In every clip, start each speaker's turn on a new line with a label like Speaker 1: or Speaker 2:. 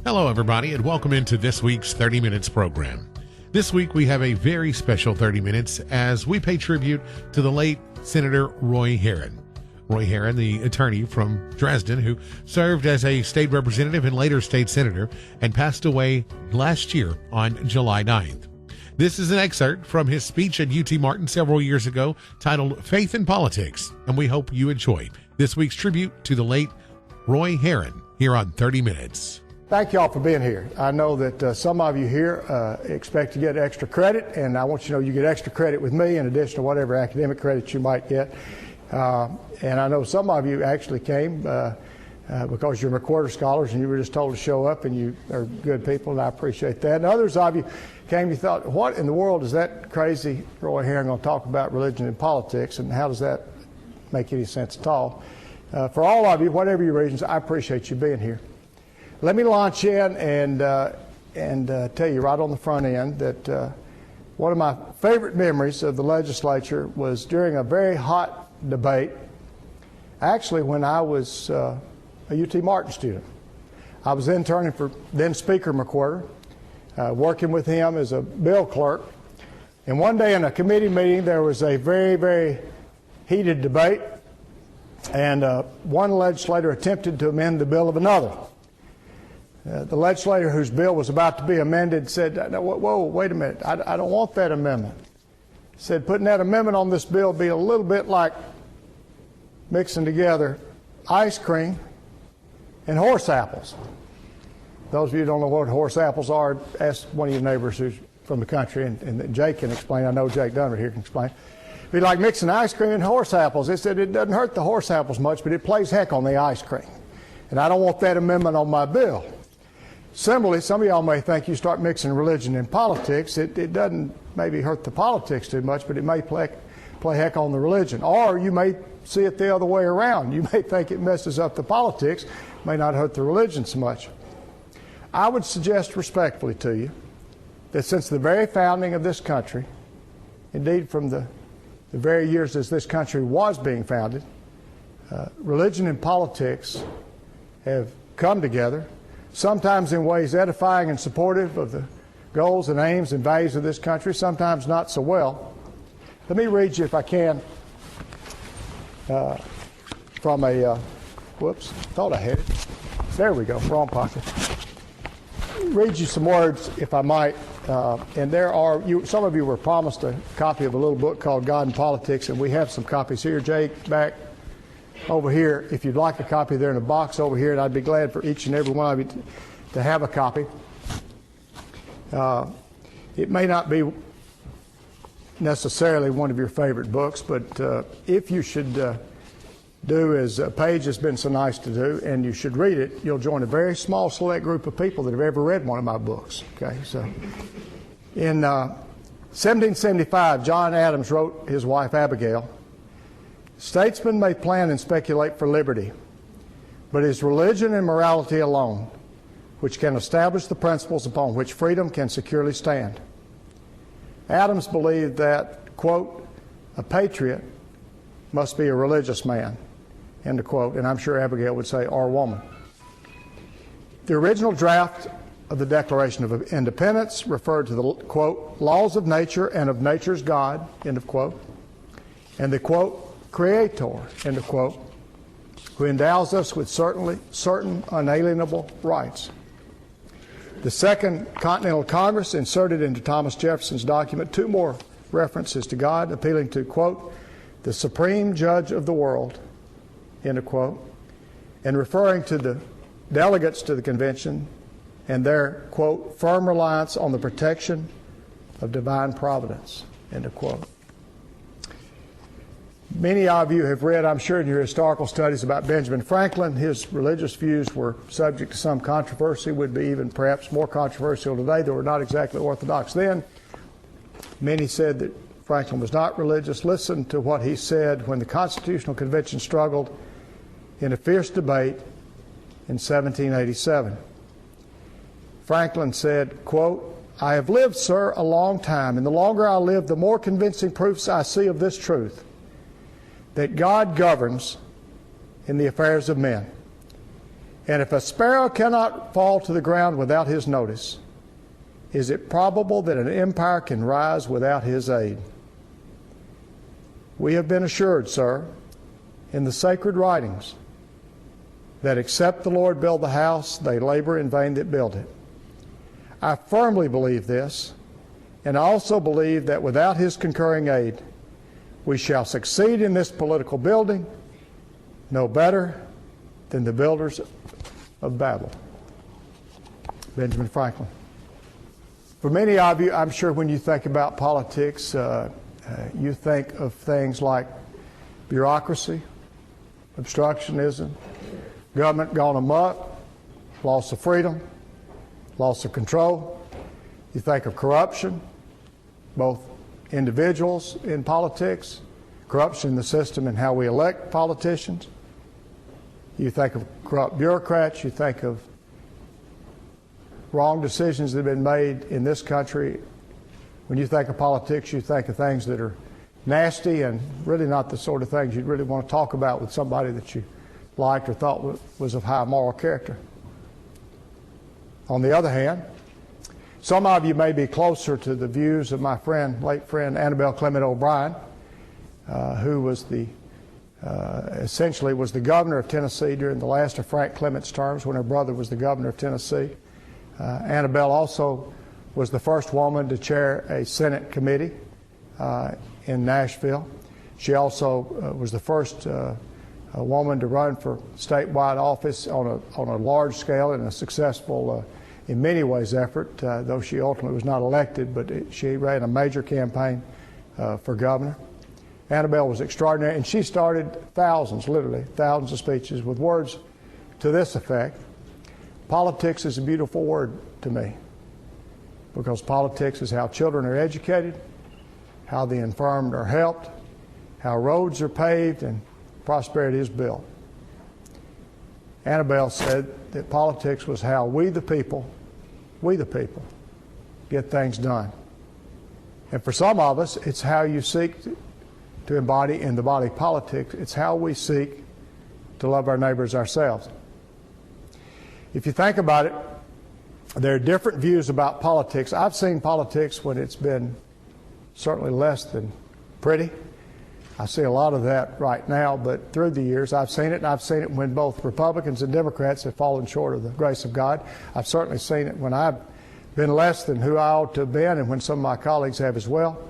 Speaker 1: Hello, everybody, and welcome into this week's 30 Minutes program. This week, we have a very special 30 Minutes as we pay tribute to the late Senator Roy Herron. Roy Herron, the attorney from Dresden, who served as a state representative and later state senator and passed away last year on July 9th. This is an excerpt from his speech at UT Martin several years ago titled Faith in Politics, and we hope you enjoy this week's tribute to the late Roy Herron here on 30 Minutes.
Speaker 2: Thank you all for being here. I know that some of you here expect to get extra credit, and I want you to know you get extra credit with me in addition to whatever academic credit you might get. And I know some of you actually came because you're McWhorter scholars and you were just told to show up, and you are good people, and I appreciate that. And others of you came, you thought, what in the world is that crazy Roy Herron going to talk about religion and politics, and how does that make any sense at all? For all of you, whatever your reasons, I appreciate you being here. Let me launch in and tell you right on the front end that one of my favorite memories of the legislature was during a very hot debate, actually when I was a UT Martin student. I was interning for then Speaker McWhorter, working with him as a bill clerk. And one day in a committee meeting, there was a very, very heated debate, and one legislator attempted to amend the bill of another. The legislator whose bill was about to be amended said, whoa, wait a minute, I don't want that amendment. Said putting that amendment on this bill would be a little bit like mixing together ice cream and horse apples. Those of you who don't know what horse apples are, ask one of your neighbors who's from the country, and Jake can explain. I know Jake Dunner here can explain. It'd be like mixing ice cream and horse apples. They said it doesn't hurt the horse apples much, but it plays heck on the ice cream. And I don't want that amendment on my bill. Similarly, some of y'all may think you start mixing religion and politics. It doesn't maybe hurt the politics too much, but it may play heck on the religion. Or you may see it the other way around. You may think it messes up the politics, may not hurt the religion so much. I would suggest respectfully to you that since the very founding of this country, indeed from the very years as this country was being founded, religion and politics have come together, sometimes in ways edifying and supportive of the goals and aims and values of this country, sometimes not so well. Let me read you, if I can, from a, whoops, thought I had it. There we go, wrong pocket. Read you some words, if I might. And there are, some of you were promised a copy of a little book called God and Politics, and we have some copies here. Jake, back over here, if you'd like a copy, they're in a box over here, and I'd be glad for each and every one of you to have a copy. It may not be necessarily one of your favorite books, but if you should do as Paige has been so nice to do, and you should read it, you'll join a very small select group of people that have ever read one of my books. Okay, so in 1775, John Adams wrote his wife Abigail, "Statesmen may plan and speculate for liberty, but it is religion and morality alone which can establish the principles upon which freedom can securely stand." Adams believed that, quote, "a patriot must be a religious man," end of quote, and I'm sure Abigail would say, or woman. The original draft of the Declaration of Independence referred to the, quote, "laws of nature and of nature's God," end of quote, and the, quote, "Creator," end of quote, "who endows us with certain unalienable rights." The Second Continental Congress inserted into Thomas Jefferson's document two more references to God, appealing to, quote, "the supreme judge of the world," end of quote, and referring to the delegates to the convention and their, quote, "firm reliance on the protection of divine providence," end of quote. Many of you have read, I'm sure, in your historical studies about Benjamin Franklin. His religious views were subject to some controversy, would be even perhaps more controversial today. They were not exactly orthodox then. Many said that Franklin was not religious. Listen to what he said when the Constitutional Convention struggled in a fierce debate in 1787. Franklin said, quote, "I have lived, sir, a long time, and the longer I live, the more convincing proofs I see of this truth, that God governs in the affairs of men, And if a sparrow cannot fall to the ground without his notice, is it probable that an empire can rise without his aid? We have been assured, sir, in the sacred writings, that except the Lord build the house, they labor in vain that build it. I firmly believe this, and I also believe that without his concurring aid, we shall succeed in this political building no better than the builders of Babel. Benjamin Franklin. For many of you, I'm sure when you think about politics, you think of things like bureaucracy, obstructionism, government gone amok, loss of freedom, loss of control. You think of corruption, both individuals in politics, corruption in the system and how we elect politicians. You think of corrupt bureaucrats. You think of wrong decisions that have been made in this country. When you think of politics, you think of things that are nasty and really not the sort of things you'd really want to talk about with somebody that you liked or thought was of high moral character. On the other hand, some of you may be closer to the views of my friend, late friend Annabelle Clement O'Brien, who was essentially was the governor of Tennessee during the last of Frank Clement's terms when her brother was the governor of Tennessee. Annabelle also was the first woman to chair a Senate committee in Nashville. She also was the first woman to run for statewide office on a large scale and a successful, in many ways, effort, though she ultimately was not elected, but she ran a major campaign for governor. Annabelle was extraordinary, and she started literally thousands of speeches with words to this effect: politics is a beautiful word to me, because politics is how children are educated, how the infirm are helped, how roads are paved, and prosperity is built. Annabelle said that politics was how we the people, get things done. And for some of us, it's how you seek to embody in the body politic. It's how we seek to love our neighbors ourselves. If you think about it, there are different views about politics. I've seen politics when it's been certainly less than pretty. I see a lot of that right now, but through the years I've seen it, and I've seen it when both Republicans and Democrats have fallen short of the grace of God. I've certainly seen it when I've been less than who I ought to have been, and when some of my colleagues have as well.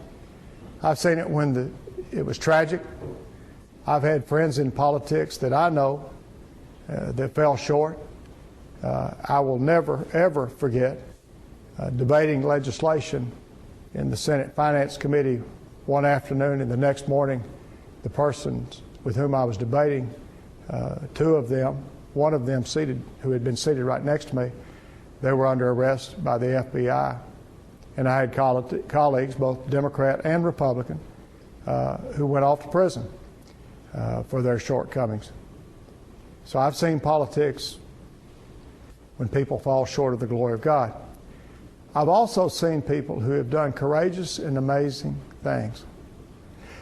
Speaker 2: I've seen it when it was tragic. I've had friends in politics that I know that fell short. I will never, ever forget debating legislation in the Senate Finance Committee one afternoon, and the next morning the persons with whom I was debating, two of them, one of them seated, who had been seated right next to me, they were under arrest by the FBI. And I had colleagues, both Democrat and Republican, who went off to prison for their shortcomings. So I've seen politics when people fall short of the glory of God. I've also seen people who have done courageous and amazing things.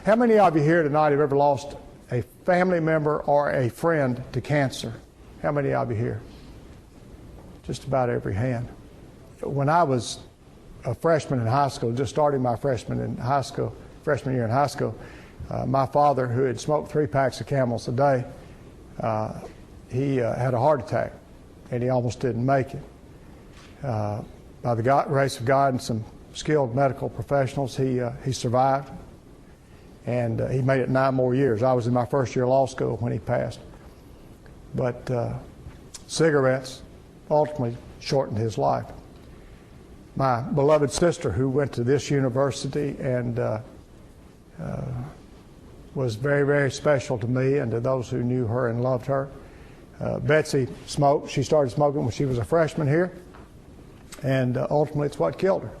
Speaker 2: How many of you here tonight have ever lost a family member or a friend to cancer? How many of you here? Just about every hand. When I was a freshman in high school, just starting my freshman year in high school, my father, who had smoked 3 packs of Camels a day, he had a heart attack, and he almost didn't make it. By the grace of God and some skilled medical professionals, he survived, and he made it 9 more years. I was in my first year of law school when he passed. But cigarettes ultimately shortened his life. My beloved sister, who went to this university and was very, very special to me and to those who knew her and loved her. Betsy smoked. She started smoking when she was a freshman here, and ultimately it's what killed her.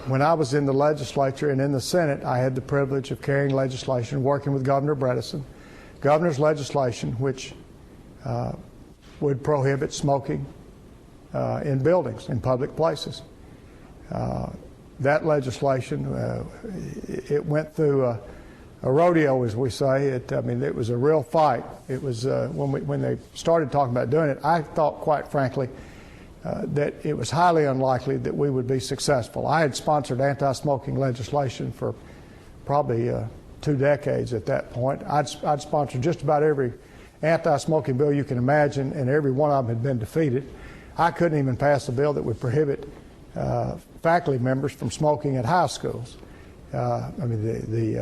Speaker 2: When I was in the legislature and in the Senate, I had the privilege of carrying legislation, working with Governor Bredesen, governor's legislation which would prohibit smoking in buildings, in public places. That legislation, it went through a rodeo, as we say. I mean, it was a real fight. It was when they started talking about doing it, I thought, quite frankly, that it was highly unlikely that we would be successful. I had sponsored anti-smoking legislation for probably 2 decades at that point. I'd sponsored just about every anti-smoking bill you can imagine, and every one of them had been defeated. I couldn't even pass a bill that would prohibit faculty members from smoking at high schools. I mean,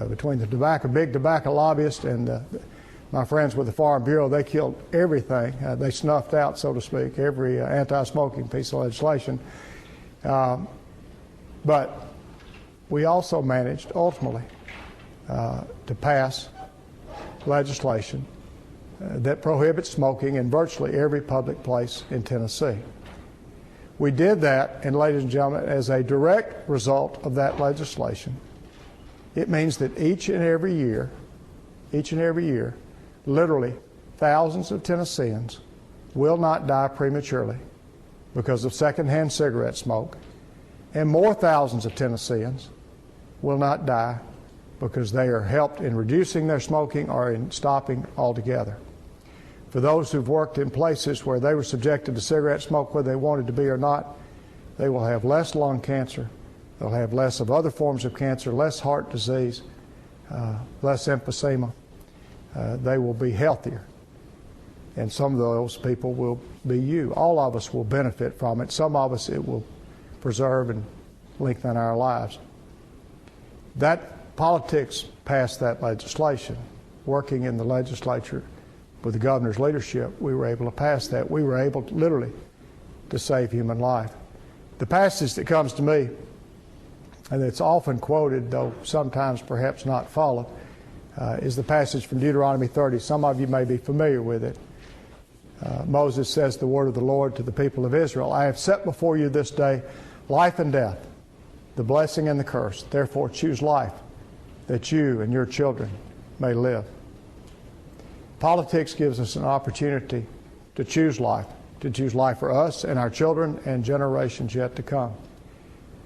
Speaker 2: between the big tobacco lobbyists and my friends with the Farm Bureau, they killed everything. They snuffed out, so to speak, every anti-smoking piece of legislation. But we also managed, ultimately, to pass legislation that prohibits smoking in virtually every public place in Tennessee. We did that, and ladies and gentlemen, as a direct result of that legislation, it means that each and every year, literally thousands of Tennesseans will not die prematurely because of secondhand cigarette smoke, and more thousands of Tennesseans will not die because they are helped in reducing their smoking or in stopping altogether. For those who've worked in places where they were subjected to cigarette smoke, whether they wanted to be or not, they will have less lung cancer, they'll have less of other forms of cancer, less heart disease, less emphysema. They will be healthier. And some of those people will be you. All of us will benefit from it. Some of us, it will preserve and lengthen our lives. That politics passed that legislation. Working in the legislature with the governor's leadership, we were able to pass that. We were able to, literally, to save human life. The passage that comes to me, and it's often quoted, though sometimes perhaps not followed, is the passage from Deuteronomy 30. Some of you may be familiar with it. Moses says the word of the Lord to the people of Israel, I have set before you this day life and death, the blessing and the curse. Therefore choose life, that you and your children may live. Politics gives us an opportunity to choose life for us and our children and generations yet to come.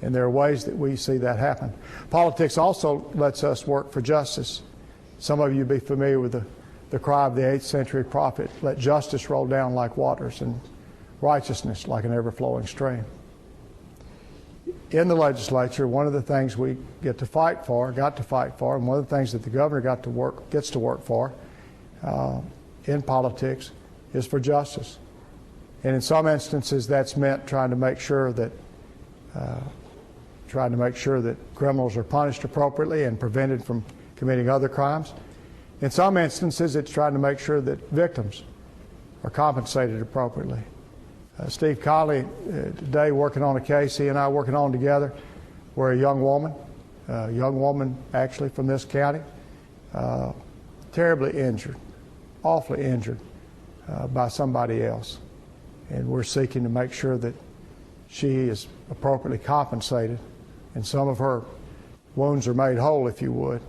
Speaker 2: And there are ways that we see that happen. Politics also lets us work for justice. Some of you be familiar with the cry of the 8th century prophet, let justice roll down like waters and righteousness like an ever-flowing stream. In the legislature, one of the things we got to fight for, and one of the things that the governor gets to work for in politics is for justice. And in some instances, that's meant trying to make sure that criminals are punished appropriately and prevented from committing other crimes. In some instances, it's trying to make sure that victims are compensated appropriately. Steve Conley, today working on a case, he and I working on together, where a young woman actually from this county, terribly injured, awfully injured by somebody else. And we're seeking to make sure that she is appropriately compensated, and some of her wounds are made whole, if you would,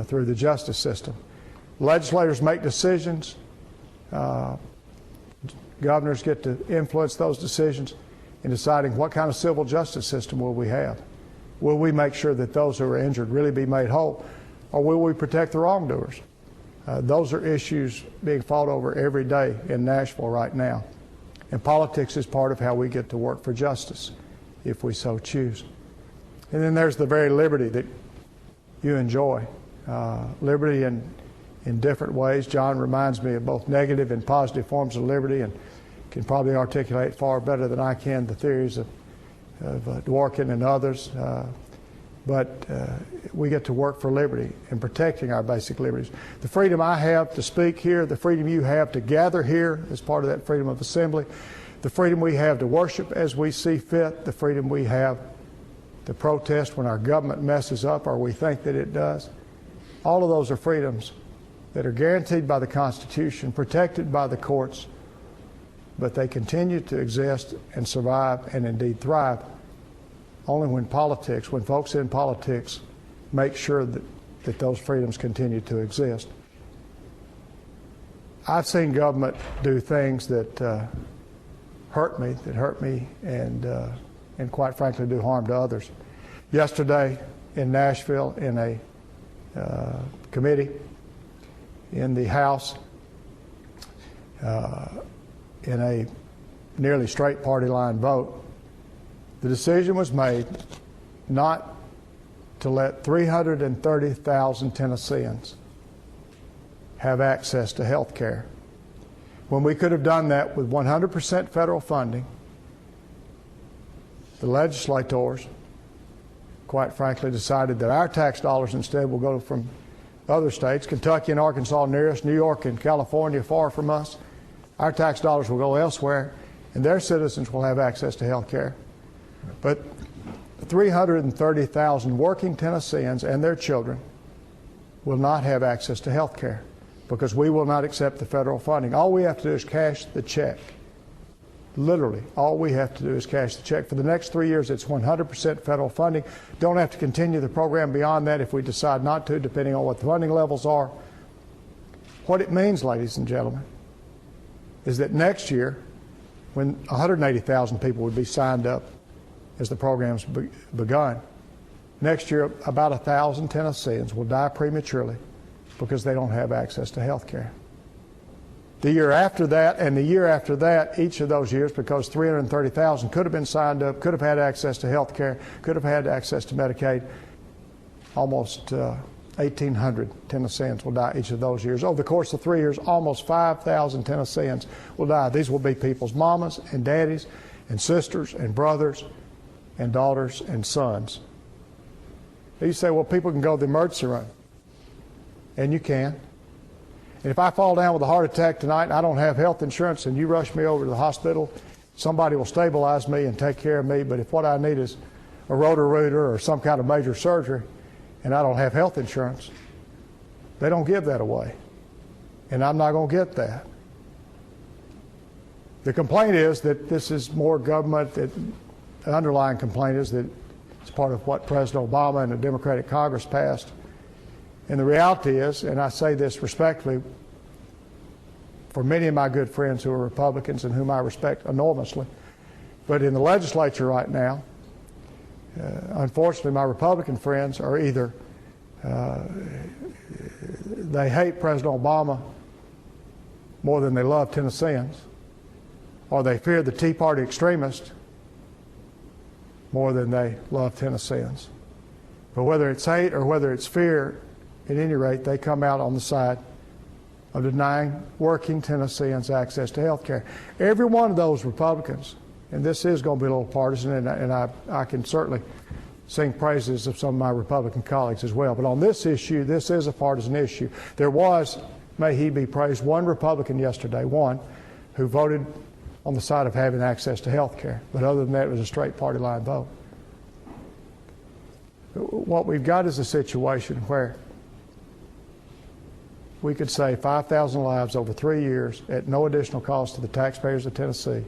Speaker 2: through the justice system. Legislators make decisions. Governors get to influence those decisions in deciding what kind of civil justice system will we have. Will we make sure that those who are injured really be made whole, or will we protect the wrongdoers? Those are issues being fought over every day in Nashville right now. And politics is part of how we get to work for justice, if we so choose. And then there's the very liberty that you enjoy. Liberty in different ways. John reminds me of both negative and positive forms of liberty, and can probably articulate far better than I can the theories of Dworkin and others. But we get to work for liberty and protecting our basic liberties. The freedom I have to speak here, the freedom you have to gather here as part of that freedom of assembly, the freedom we have to worship as we see fit, the freedom we have to protest when our government messes up or we think that it does. All of those are freedoms that are guaranteed by the Constitution, protected by the courts, but they continue to exist and survive and indeed thrive only when folks in politics make sure that those freedoms continue to exist. I've seen government do things that hurt me and quite frankly do harm to others. Yesterday in Nashville, in a committee in the House in a nearly straight party line vote, the decision was made not to let 330,000 Tennesseans have access to health care, when we could have done that with 100% federal funding. The legislators, quite frankly, decided that our tax dollars instead will go from other states, Kentucky and Arkansas near us, New York and California far from us. Our tax dollars will go elsewhere, and their citizens will have access to health care. But 330,000 working Tennesseans and their children will not have access to health care because we will not accept the federal funding. All we have to do is cash the check. Literally, all we have to do is cash the check. For the next 3 years, it's 100% federal funding. Don't have to continue the program beyond that if we decide not to, depending on what the funding levels are. What it means, ladies and gentlemen, is that next year, when 180,000 people would be signed up as the program's begun, next year about 1,000 Tennesseans will die prematurely because they don't have access to health care. The year after that and the year after that, each of those years, because 330,000 could have been signed up, could have had access to health care, could have had access to Medicaid, almost 1,800 Tennesseans will die each of those years. Over the course of 3 years, almost 5,000 Tennesseans will die. These will be people's mamas and daddies and sisters and brothers and daughters and sons. You say, well, people can go to the emergency room. And you can. And if I fall down with a heart attack tonight and I don't have health insurance and you rush me over to the hospital, somebody will stabilize me and take care of me. But if what I need is a rotor-rooter or some kind of major surgery and I don't have health insurance, they don't give that away. And I'm not going to get that. The complaint is that this is more government. The underlying complaint is that it's part of what President Obama and the Democratic Congress passed. And the reality is, and I say this respectfully for many of my good friends who are Republicans and whom I respect enormously, but in the legislature right now, unfortunately my Republican friends are either they hate President Obama more than they love Tennesseans, or they fear the Tea Party extremists more than they love Tennesseans. But whether it's hate or whether it's fear, at any rate, they come out on the side of denying working Tennesseans access to health care. Every one of those Republicans, and this is going to be a little partisan, and I can certainly sing praises of some of my Republican colleagues as well, but on this issue, this is a partisan issue. There was, may he be praised, one Republican yesterday, one, who voted on the side of having access to health care, but other than that, it was a straight party line vote. What we've got is a situation where we could save 5,000 lives over 3 years at no additional cost to the taxpayers of Tennessee.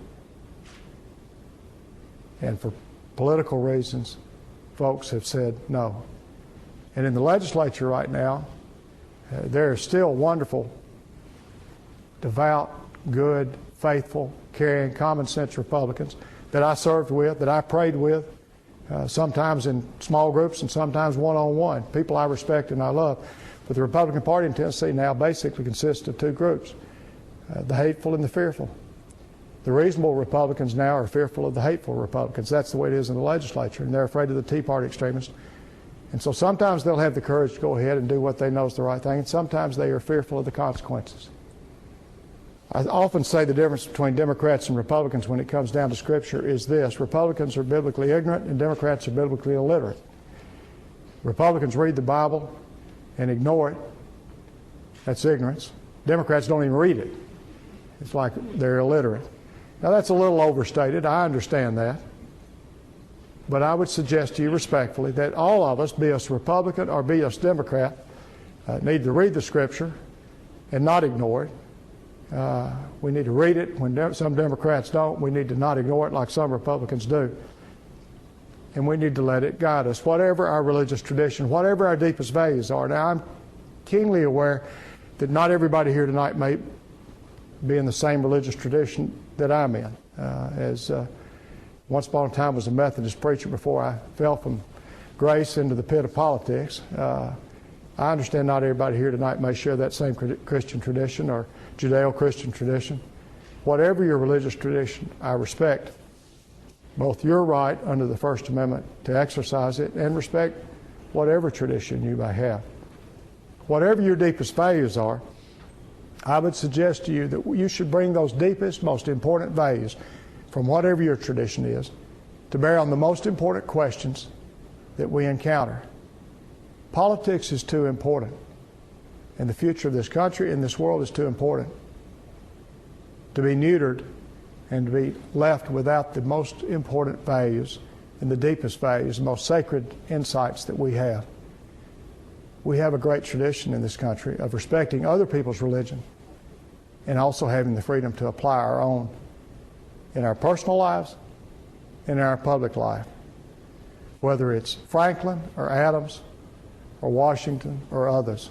Speaker 2: And for political reasons, folks have said no. And in the legislature right now, there are still wonderful, devout, good, faithful, caring, common sense Republicans that I served with, that I prayed with, sometimes in small groups and sometimes one-on-one, people I respect and I love. But the Republican Party in Tennessee now basically consists of two groups, the hateful and the fearful. The reasonable Republicans now are fearful of the hateful Republicans. That's the way it is in the legislature, and they're afraid of the Tea Party extremists. And so sometimes they'll have the courage to go ahead and do what they know is the right thing, and sometimes they are fearful of the consequences. I often say the difference between Democrats and Republicans when it comes down to Scripture is this: Republicans are biblically ignorant and Democrats are biblically illiterate. Republicans read the Bible and ignore it. That's ignorance. Democrats don't even read it. It's like they're illiterate. Now that's a little overstated. I understand that. But I would suggest to you respectfully that all of us, be us Republican or be us Democrat, need to read the Scripture and not ignore it. We need to read it. When some Democrats don't, we need to not ignore it like some Republicans do. And we need to let it guide us, whatever our religious tradition, whatever our deepest values are. Now, I'm keenly aware that not everybody here tonight may be in the same religious tradition that I'm in. Once upon a time was a Methodist preacher before I fell from grace into the pit of politics. I I understand not everybody here tonight may share that same Christian tradition or Judeo-Christian tradition. Whatever your religious tradition, I respect both your right under the First Amendment to exercise it and respect whatever tradition you may have. Whatever your deepest values are, I would suggest to you that you should bring those deepest, most important values from whatever your tradition is to bear on the most important questions that we encounter. Politics is too important, and the future of this country and this world is too important to be neutered and to be left without the most important values and the deepest values, the most sacred insights that we have. We have a great tradition in this country of respecting other people's religion and also having the freedom to apply our own in our personal lives and in our public life. Whether it's Franklin or Adams or Washington or others,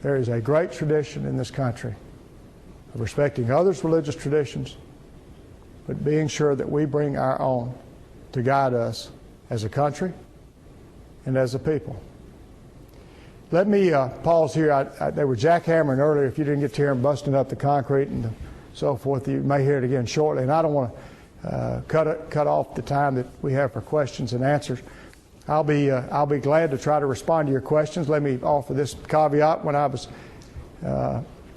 Speaker 2: there is a great tradition in this country of respecting others' religious traditions, but being sure that we bring our own to guide us as a country and as a people. Let me pause here. They were jackhammering earlier. If you didn't get to hear them busting up the concrete and so forth, you may hear it again shortly. And I don't want to cut off the time that we have for questions and answers. I'll be glad to try to respond to your questions. Let me offer this caveat. When I was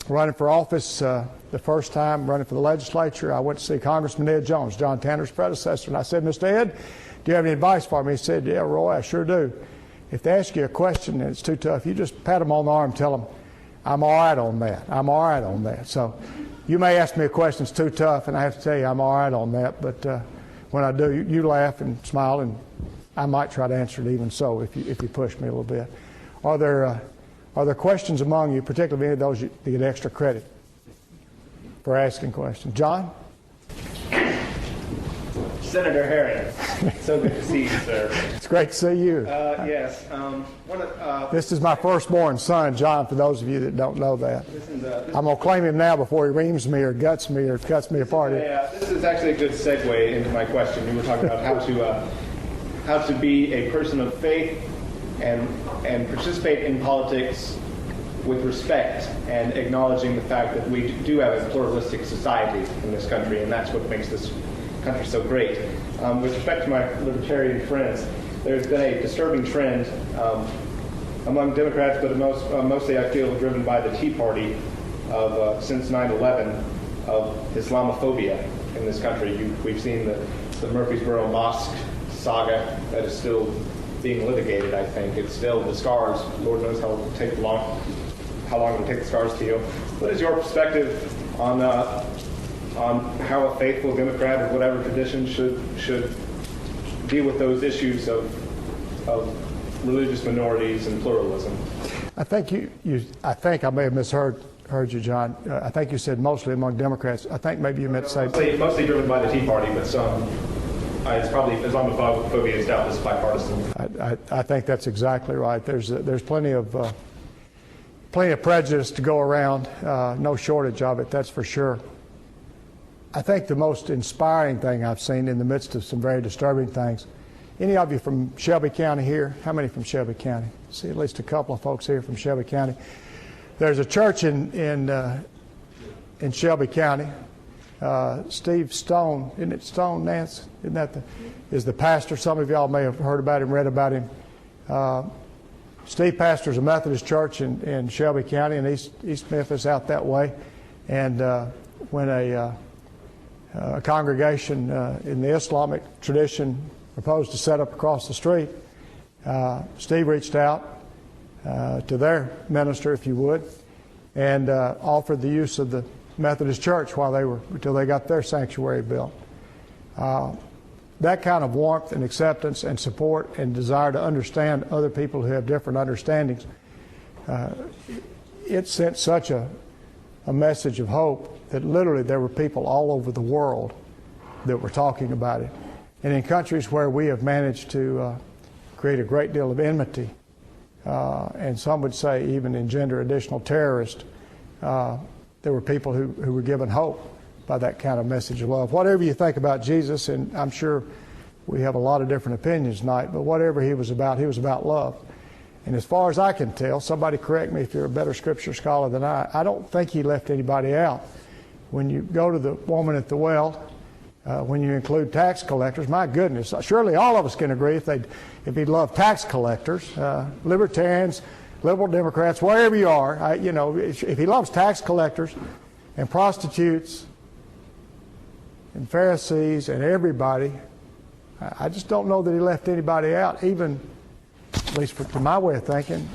Speaker 2: running for office the first time, running for the legislature, I went to see Congressman Ed Jones, John Tanner's predecessor, and I said, "Mr. Ed, do you have any advice for me?" He said, "Yeah, Roy, I sure do. If they ask you a question and it's too tough, you just pat them on the arm and tell them, I'm all right on that. I'm all right on that." So you may ask me a question that's too tough, and I have to tell you I'm all right on that. But when I do, you laugh and smile, and I might try to answer it even so if you push me a little bit. Are there questions among you, particularly any of those that get extra credit for asking questions? John?
Speaker 3: Senator Herron, so good to see you, sir.
Speaker 2: It's great to see you.
Speaker 3: Yes.
Speaker 2: This is my firstborn son, John, for those of you that don't know that. I'm going to claim him now before he reams me or guts me or cuts me apart.
Speaker 3: This is actually a good segue into my question. You were talking about how to be a person of faith and participate in politics with respect and acknowledging the fact that we do have a pluralistic society in this country, and that's what makes this country so great. With respect to my libertarian friends, there's been a disturbing trend among Democrats, but mostly I feel driven by the Tea Party of since 9/11 of Islamophobia in this country. We've seen the Murfreesboro Mosque saga that is still being litigated. I think it's still the scars. Lord knows how long it will take the scars to heal. What is your perspective on how a faithful Democrat or whatever tradition should deal with those issues of religious minorities and pluralism?
Speaker 2: I think I think I may have misheard you, John. I think you said mostly among Democrats. I think maybe you meant to say
Speaker 3: mostly driven by the Tea Party, but some. It's probably Islamophobia is doubtless bipartisan.
Speaker 2: I think that's exactly right. There's plenty of prejudice to go around. No shortage of it, that's for sure. I think the most inspiring thing I've seen in the midst of some very disturbing things. Any of you from Shelby County here? How many from Shelby County? See at least a couple of folks here from Shelby County. There's a church in Shelby County. Steve Stone, isn't it Stone, Nance? Isn't that is the pastor? Some of y'all may have heard about him, read about him. Steve pastors a Methodist church in Shelby County in East Memphis, out that way. And when a congregation in the Islamic tradition proposed to set up across the street, Steve reached out to their minister, if you would, and offered the use of the Methodist church until they got their sanctuary built. That kind of warmth and acceptance and support and desire to understand other people who have different understandings, it sent such a message of hope that literally there were people all over the world that were talking about it. And in countries where we have managed to create a great deal of enmity, and some would say even engender additional terrorists, there were people who were given hope by that kind of message of love. Whatever you think about Jesus, and I'm sure we have a lot of different opinions tonight, but whatever he was about love. And as far as I can tell, somebody correct me if you're a better scripture scholar than I don't think he left anybody out. When you go to the woman at the well, when you include tax collectors, my goodness, surely all of us can agree if he loved tax collectors, libertarians, liberal Democrats, wherever you are, if he loves tax collectors and prostitutes and Pharisees and everybody, I just don't know that he left anybody out, even, at least to my way of thinking,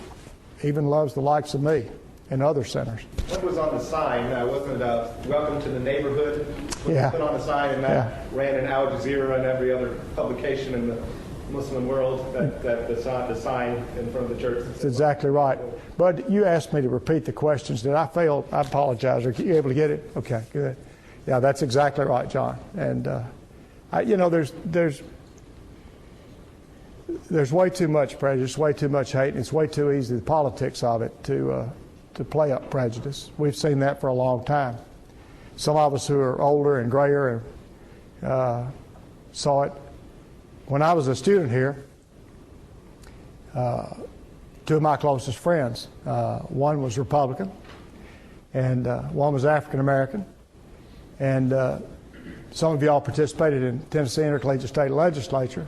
Speaker 2: even loves the likes of me and other sinners.
Speaker 3: What was on the sign? Wasn't it welcome to the neighborhood?
Speaker 2: Yeah.
Speaker 3: Put on the sign, and that ran in Al Jazeera and every other publication in the Muslim world, that the sign in front of the church.
Speaker 2: That's exactly right. But you asked me to repeat the questions. Did I fail? I apologize. Are you able to get it? Okay, good. Yeah, that's exactly right, John. And, there's way too much prejudice, way too much hate, and it's way too easy, the politics of it, to play up prejudice. We've seen that for a long time. Some of us who are older and grayer saw it. When I was a student here, two of my closest friends, one was Republican, and one was African American, and some of y'all participated in Tennessee Intercollegiate State Legislature.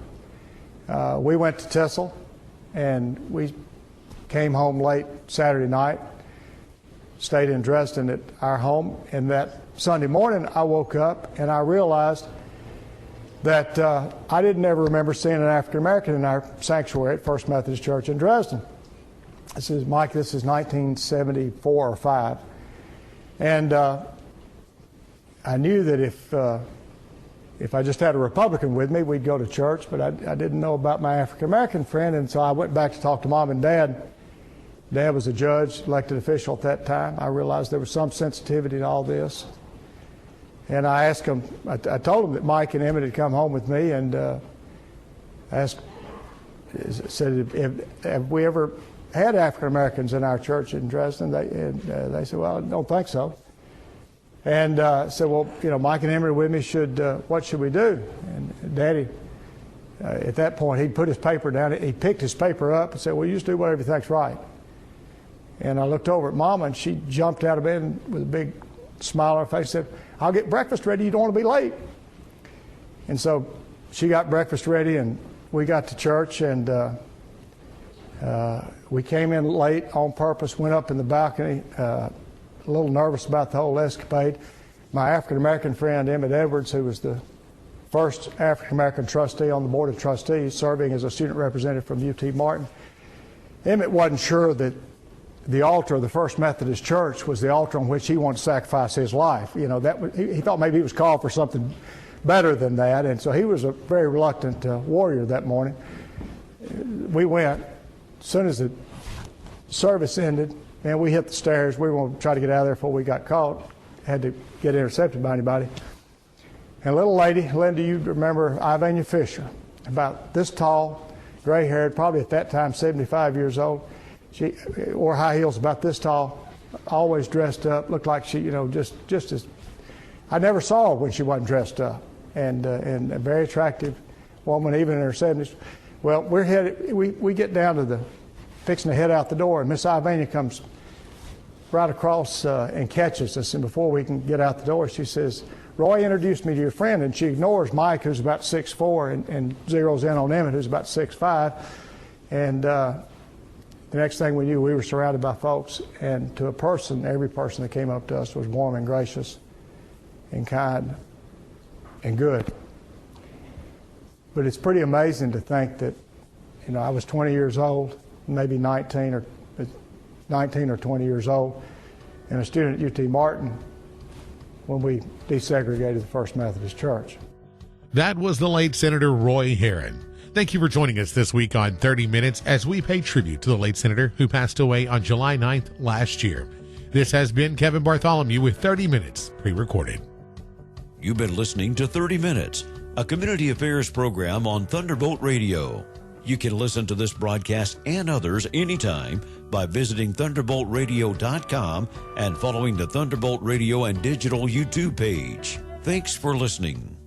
Speaker 2: We went to Tissel, and we came home late Saturday night, stayed in Dresden at our home, and that Sunday morning I woke up and I realized that I didn't ever remember seeing an African American in our sanctuary at First Methodist Church in Dresden. This is 1974 or 5. And I knew that if I just had a Republican with me, we'd go to church, but I didn't know about my African American friend, and so I went back to talk to Mom and Dad. Dad was a judge, elected official at that time. I realized there was some sensitivity to all this. And I asked him, I told him that Mike and Emmett had come home with me, and said, have we ever had African Americans in our church in Dresden? They said, well, I don't think so. And said, well, Mike and Emmett are with me. What should we do? And Daddy, at that point, he put his paper down. He picked his paper up and said, well, you just do whatever you think's right. And I looked over at Mama, and she jumped out of bed with a big smile on her face and said, I'll get breakfast ready. You don't want to be late. And so she got breakfast ready, and we got to church, and we came in late on purpose, went up in the balcony, a little nervous about the whole escapade. My African-American friend, Emmett Edwards, who was the first African-American trustee on the Board of Trustees, serving as a student representative from UT Martin, Emmett wasn't sure that the altar of the First Methodist Church was the altar on which he wanted to sacrifice his life. He thought maybe he was called for something better than that, and so he was a very reluctant warrior that morning. We went. As soon as the service ended, man, we hit the stairs. We were going to try to get out of there before we got caught. Had to get intercepted by anybody. And a little lady, Linda, you remember Ivania Fisher, about this tall, gray-haired, probably at that time 75 years old. She wore high heels about this tall, always dressed up, looked like she, just as, I never saw her when she wasn't dressed up, and a very attractive woman, even in her 70s. Well, we're headed, we get down to fixing to head out the door, and Miss Ivania comes right across and catches us, and before we can get out the door, she says, Roy introduced me to your friend, and she ignores Mike, who's about 6'4", and zeroes in on Emmett, who's about 6'5", and the next thing we knew, we were surrounded by folks, and to a person, every person that came up to us was warm and gracious and kind and good. But it's pretty amazing to think that, I was 20 years old, maybe 19 or 20 years old, and a student at UT Martin when we desegregated the First Methodist Church.
Speaker 1: That was the late Senator Roy Herron. Thank you for joining us this week on 30 Minutes as we pay tribute to the late senator who passed away on July 9th last year. This has been Kevin Bartholomew with 30 Minutes pre-recorded.
Speaker 4: You've been listening to 30 Minutes, a community affairs program on Thunderbolt Radio. You can listen to this broadcast and others anytime by visiting thunderboltradio.com and following the Thunderbolt Radio and Digital YouTube page. Thanks for listening.